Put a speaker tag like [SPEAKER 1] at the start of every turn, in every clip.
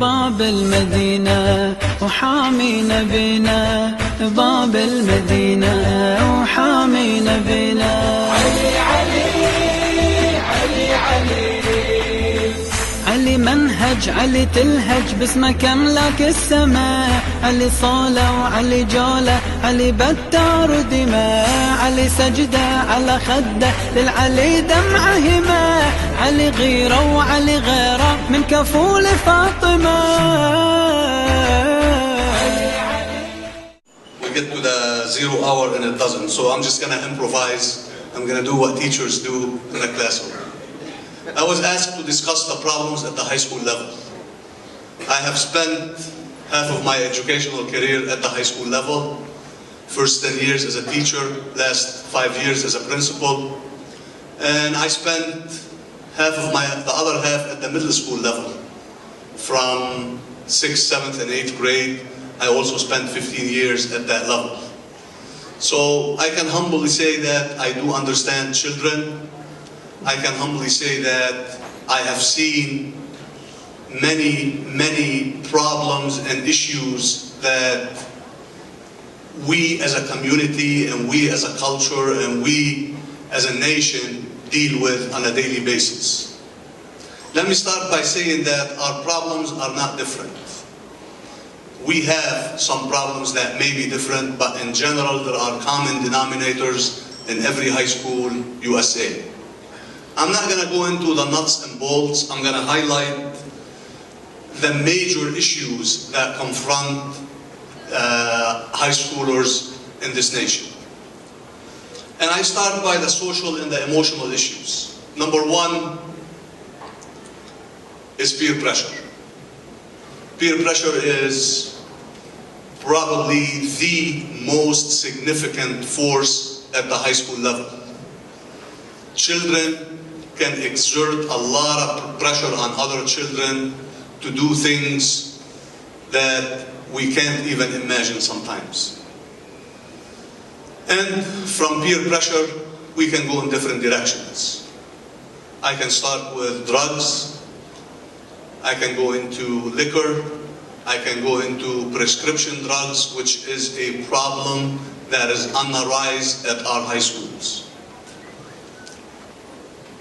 [SPEAKER 1] باب المدينة وحامينا بنا، باب المدينة وحامينا بنا.
[SPEAKER 2] علي علي علي علي
[SPEAKER 1] علي منهج، علي تلهج باسمك املاك السماء، علي صولة وعلي جولة، علي بتار ودماء، علي سجدة على خده للعلي دمعة همة، علي غيرة وعلي غيرة من كفول فاطمة.
[SPEAKER 3] We get to the 0 hour and it doesn't, so I'm just gonna improvise. I'm gonna do what teachers do in the classroom. I was asked to discuss the problems at the high school level. I have spent half of my educational career at the high school level. First 10 years as a teacher, last 5 years as a principal. And I spent the other half at the middle school level. From 6th, 7th, and 8th grade, I also spent 15 years at that level. So I can humbly say that I do understand children. I can humbly say that I have seen many problems and issues that we as a community and we as a culture and we as a nation deal with on a daily basis. Let me start by saying that our problems are not different. We have some problems that may be different, but in general there are common denominators in every high school USA. I'm not going to go into the nuts and bolts. I'm going to highlight the major issues that confront high schoolers in this nation. And I start by the social and the emotional issues. Number one is peer pressure. Peer pressure is probably the most significant force at the high school level. Children can exert a lot of pressure on other children to do things that we can't even imagine sometimes. And from peer pressure, we can go in different directions. I can start with drugs, I can go into liquor, I can go into prescription drugs, which is a problem that is on the rise at our high schools.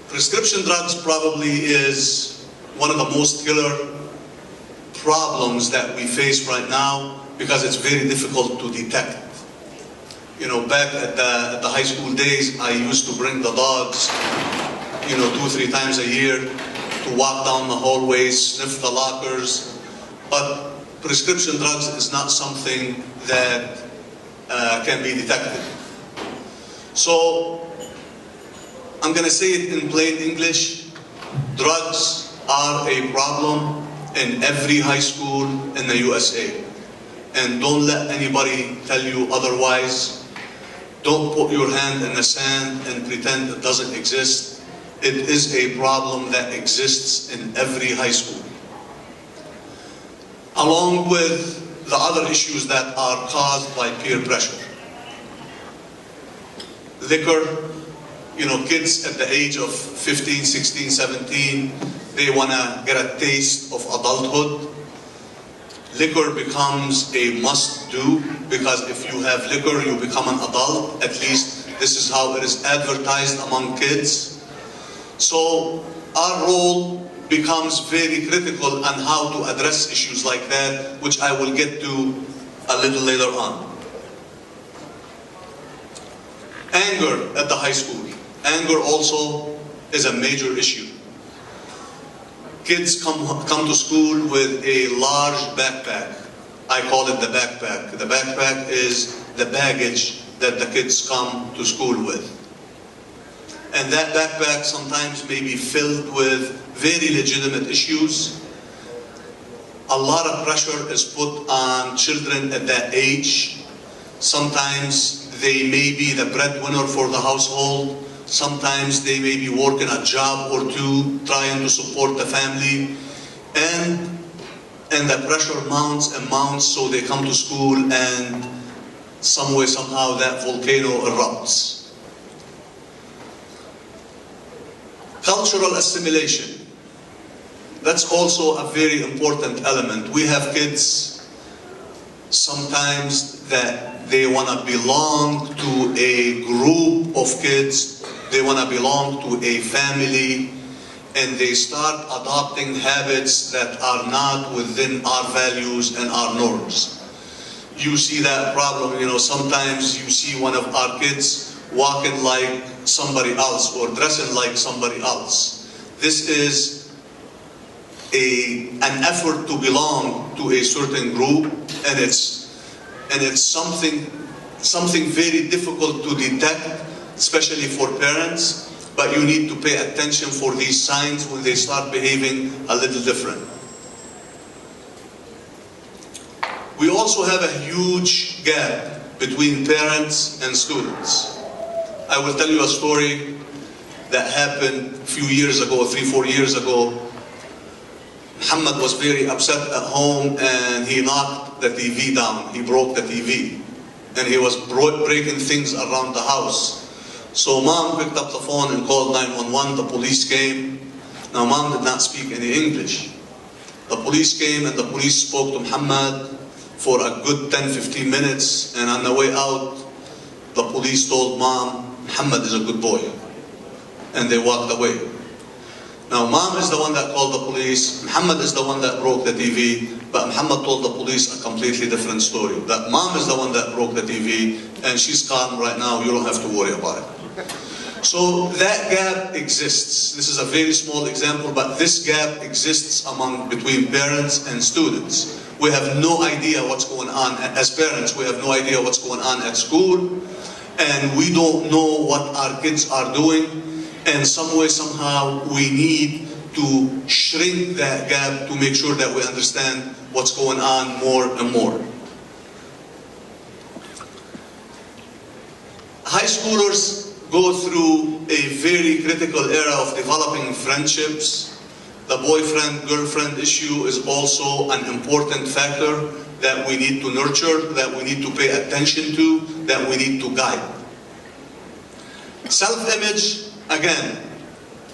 [SPEAKER 3] Prescription drugs probably is one of the most killer problems that we face right now because it's very difficult to detect. You know, back at the high school days, I used to bring the dogs, 2-3 times a year to walk down the hallways, sniff the lockers. But prescription drugs is not something that can be detected. So I'm going to say it in plain English. Drugs are a problem in every high school in the USA. And don't let anybody tell you otherwise. Don't put your hand in the sand and pretend it doesn't exist. It is a problem that exists in every high school. Along with the other issues that are caused by peer pressure. Liquor. Kids at the age of 15, 16, 17, they want to get a taste of adulthood. Liquor becomes a must-do because if you have liquor, you become an adult. At least this is how it is advertised among kids. So our role becomes very critical on how to address issues like that, which I will get to a little later on. Anger at the high school. Anger also is a major issue. Kids come to school with a large backpack. I call it the backpack. The backpack is the baggage that the kids come to school with. And that backpack sometimes may be filled with very legitimate issues. A lot of pressure is put on children at that age. Sometimes they may be the breadwinner for the household. Sometimes they may be working a job or two, trying to support the family. And the pressure mounts and mounts, so they come to school and some way, somehow that volcano erupts. Cultural assimilation. That's also a very important element. We have kids sometimes that they want to belong to a group of kids, they want to belong to a family, and they start adopting habits that are not within our values and our norms. You see that problem, sometimes you see one of our kids walking like somebody else or dressing like somebody else. This is an effort to belong to a certain group, and it's something very difficult to detect, especially for parents, but you need to pay attention for these signs when they start behaving a little different. We also have a huge gap between parents and students. I will tell you a story that happened a few years ago, 3-4 years ago. Muhammad was very upset at home and he knocked the TV down. He broke the TV. And he was breaking things around the house. So mom picked up the phone and called 911. The police came. Now mom did not speak any English. The police came and the police spoke to Muhammad for a good 10-15 minutes. And on the way out, the police told mom, Muhammad is a good boy. And they walked away. Now mom is the one that called the police, Muhammad is the one that broke the TV, but Muhammad told the police a completely different story. That mom is the one that broke the TV, and she's calm right now, you don't have to worry about it. So that gap exists. This is a very small example, but this gap exists between parents and students. We have no idea what's going on. As parents, we have no idea what's going on at school, and we don't know what our kids are doing. And some way, somehow, we need to shrink that gap to make sure that we understand what's going on more and more. High schoolers go through a very critical era of developing friendships. The boyfriend-girlfriend issue is also an important factor that we need to nurture, that we need to pay attention to, that we need to guide. Self-image, again,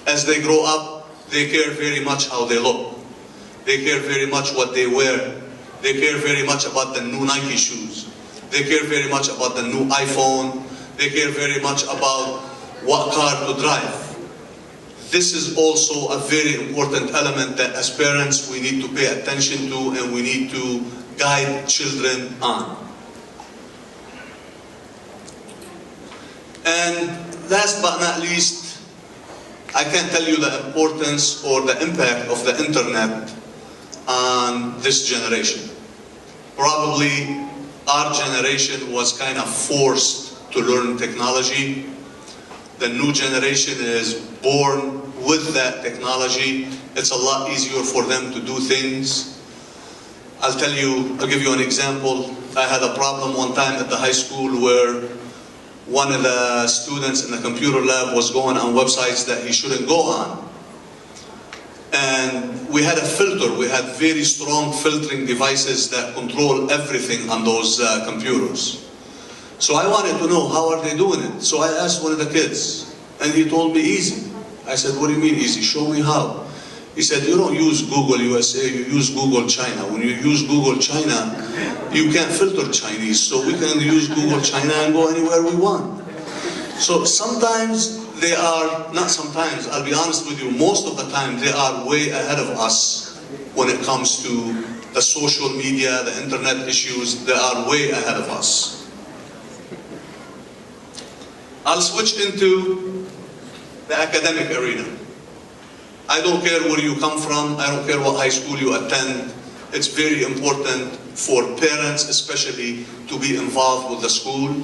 [SPEAKER 3] as they grow up, they care very much how they look. They care very much what they wear. They care very much about the new Nike shoes. They care very much about the new iPhone. They care very much about what car to drive. This is also a very important element that as parents we need to pay attention to and we need to guide children on. And last but not least, I can't tell you the importance or the impact of the internet on this generation. Probably our generation was kind of forced to learn technology. The new generation is born with that technology. It's a lot easier for them to do things. I'll give you an example. I had a problem one time at the high school where one of the students in the computer lab was going on websites that he shouldn't go on. And we had a filter. We had very strong filtering devices that control everything on those computers. So I wanted to know, how are they doing it? So I asked one of the kids, and he told me, easy. I said, what do you mean easy? Show me how. He said, you don't use Google USA, you use Google China. When you use Google China, you can't filter Chinese, so we can use Google China and go anywhere we want. So sometimes they are, not sometimes, I'll be honest with you, most of the time they are way ahead of us when it comes to the social media, the internet issues. They are way ahead of us. I'll switch into the academic arena. I don't care where you come from, I don't care what high school you attend. It's very important for parents especially to be involved with the school.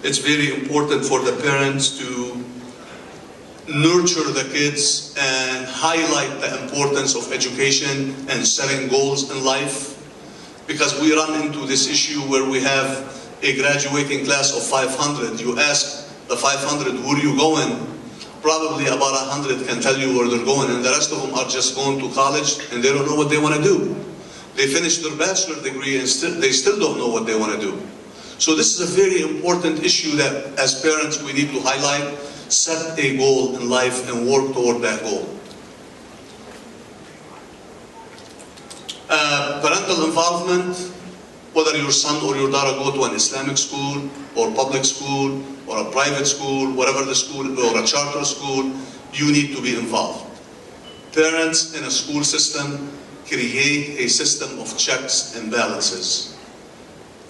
[SPEAKER 3] It's very important for the parents to nurture the kids and highlight the importance of education and setting goals in life. Because we run into this issue where we have a graduating class of 500. You ask the 500, where are you going? Probably about 100 can tell you where they're going, and the rest of them are just going to college and they don't know what they want to do. They finish their bachelor degree and they still don't know what they want to do. So this is a very important issue that as parents we need to highlight. Set a goal in life and work toward that goal. Parental involvement, whether your son or your daughter go to an Islamic school or public school or a private school, whatever the school, or a charter school, you need to be involved. Parents in a school system create a system of checks and balances.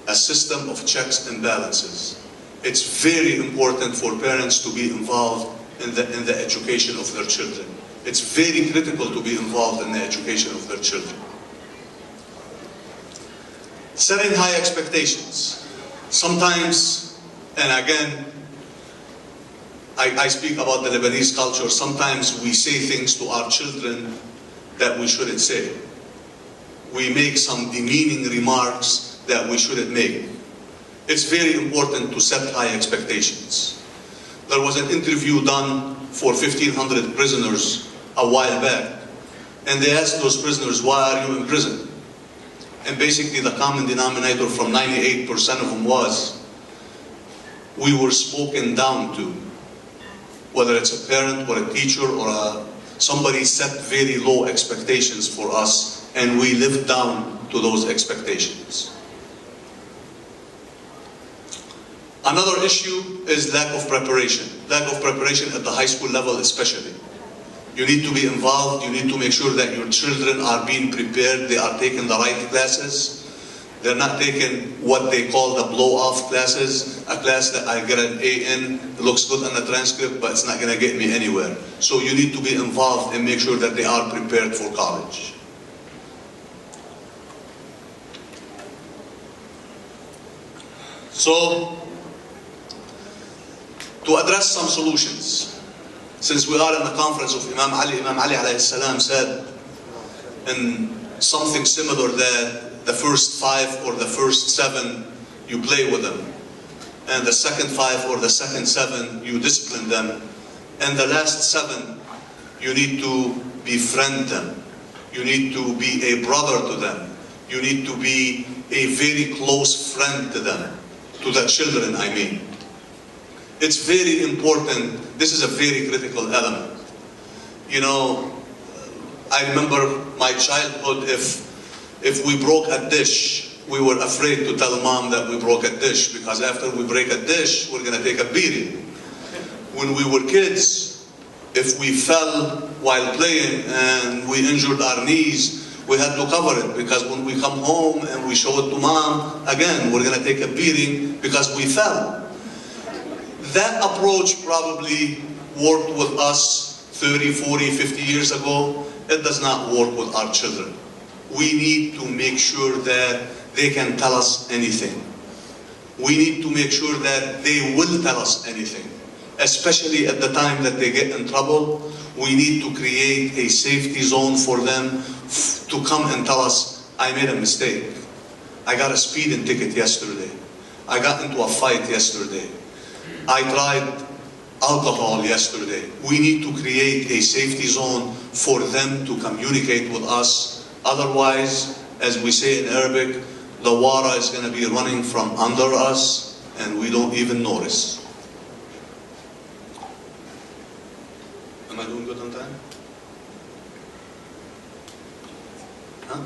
[SPEAKER 3] A system of checks and balances. It's very important for parents to be involved in the education of their children. It's very critical to be involved in the education of their children. Setting high expectations. Sometimes, and again, I speak about the Lebanese culture, sometimes we say things to our children that we shouldn't say. We make some demeaning remarks that we shouldn't make. It's very important to set high expectations. There was an interview done for 1,500 prisoners a while back, and they asked those prisoners, why are you in prison? And basically the common denominator from 98% of them was, we were spoken down to. Whether it's a parent or a teacher or somebody set very low expectations for us, and we lived down to those expectations. Another issue is lack of preparation. Lack of preparation at the high school level especially. You need to be involved, you need to make sure that your children are being prepared, they are taking the right classes. They're not taking what they call the blow-off classes, a class that I get an A in, it looks good on the transcript, but it's not going to get me anywhere. So you need to be involved and make sure that they are prepared for college. So, to address some solutions, since we are in the conference of Imam Ali alayhi salam said in something similar that the first 5 or the first 7 you play with them, and the second 5 or the second 7 you discipline them, and the last 7 you need to befriend them, you need to be a brother to them, you need to be a very close friend to them, to the children I mean. It's very important, this is a very critical element. You know, I remember my childhood, if we broke a dish, we were afraid to tell mom that we broke a dish, because after we break a dish, we're going to take a beating. When we were kids, if we fell while playing and we injured our knees, we had to cover it, because when we come home and we show it to mom, again, we're going to take a beating because we fell. That approach probably worked with us 30, 40, 50 years ago. It does not work with our children. We need to make sure that they can tell us anything. We need to make sure that they will tell us anything. Especially at the time that they get in trouble, we need to create a safety zone for them to come and tell us, I made a mistake. I got a speeding ticket yesterday. I got into a fight yesterday. I tried alcohol yesterday. We need to create a safety zone for them to communicate with us. Otherwise, as we say in Arabic, the water is going to be running from under us and we don't even notice. Am I doing good on time? Huh?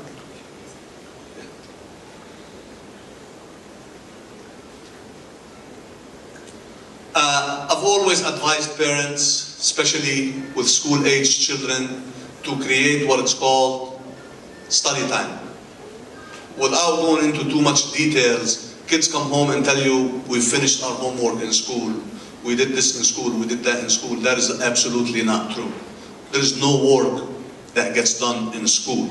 [SPEAKER 3] I've always advised parents, especially with school-aged children, to create what it's called study time. Without going into too much details, kids come home and tell you, we finished our homework in school, we did this in school, we did that in school. That is absolutely not true. There is no work that gets done in school.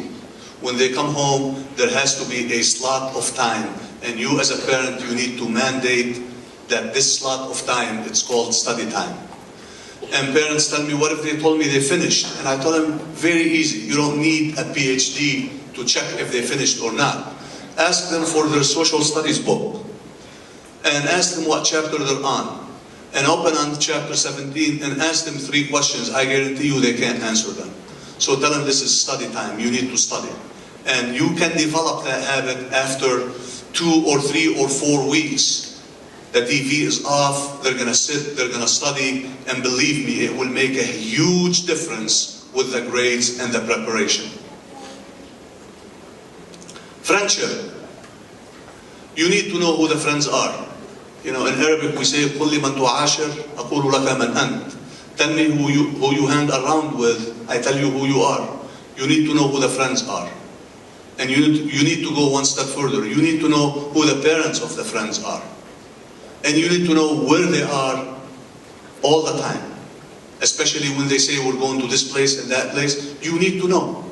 [SPEAKER 3] When they come home, there has to be a slot of time, and you as a parent, you need to mandate that this slot of time, it's called study time. And parents tell me, what if they told me they finished? And I tell them, very easy. You don't need a PhD to check if they finished or not. Ask them for their social studies book. And ask them what chapter they're on. And open on chapter 17 and ask them 3 questions. I guarantee you they can't answer them. So tell them this is study time. You need to study. And you can develop that habit after 2 or 3 or 4 weeks. The TV is off, they're going to sit, they're going to study, and believe me, it will make a huge difference with the grades and the preparation. Friendship. You need to know who the friends are. You know, in Arabic we say, قُلْ لِمَنْ تُعَاشِرْ أَقُولُ لَكَ مَنْ أَنْتَ. Tell me who you hang around with, I tell you who you are. You need to know who the friends are. And you need to go one step further. You need to know who the parents of the friends are. And you need to know where they are all the time. Especially when they say we're going to this place and that place, you need to know.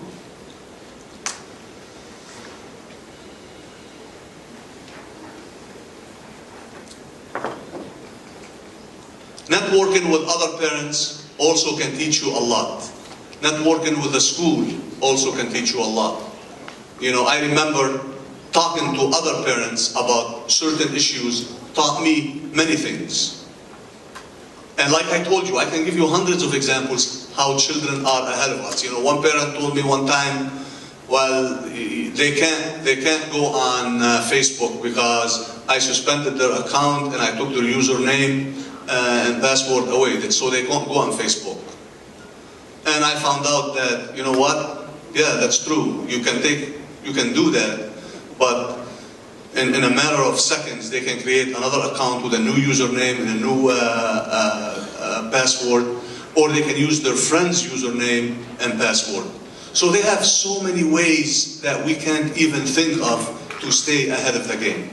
[SPEAKER 3] Networking with other parents also can teach you a lot. Networking with the school also can teach you a lot. You know, I remember talking to other parents about certain issues taught me many things. And like I told you, I can give you hundreds of examples how children are ahead of us. You know, one parent told me one time, well, they can't go on Facebook because I suspended their account and I took their username and password away, so they can't go on Facebook. And I found out that, you know what? Yeah, that's true. You can do that, but in a matter of seconds, they can create another account with a new username and a new password, or they can use their friend's username and password. So they have so many ways that we can't even think of to stay ahead of the game.